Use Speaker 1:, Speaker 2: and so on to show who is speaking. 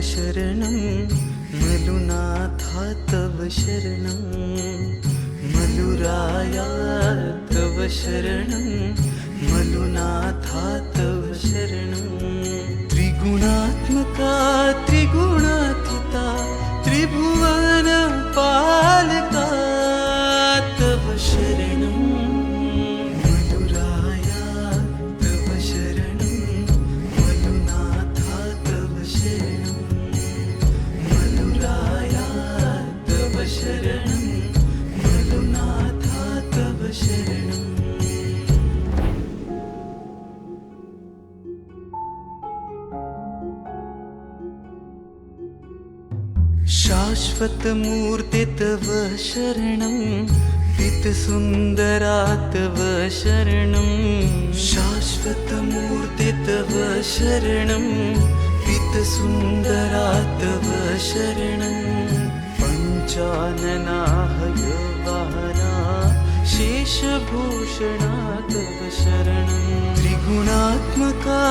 Speaker 1: शरणं मलुनाथा तव शरणं मलुराया तव शरणं मलुनाथा तव शरणं त्रिगुणात्मका त्रिगुणातीता त्रिभुवन पालका तव शरणं मलुराया तव शरणं मलुनाथा तव शरणं मलुराया तव शरणं मलुनाथा तव शरणं शाश्वतमूर्ते तव शरणं पितसुन्दरा तव शरणं शाश्वतमूर्ते तव शरणं पितसुन्दरा तव शरणं पञ्चाननाहयवाहना शेषभूषणा तव शरणं त्रिगुणात्मका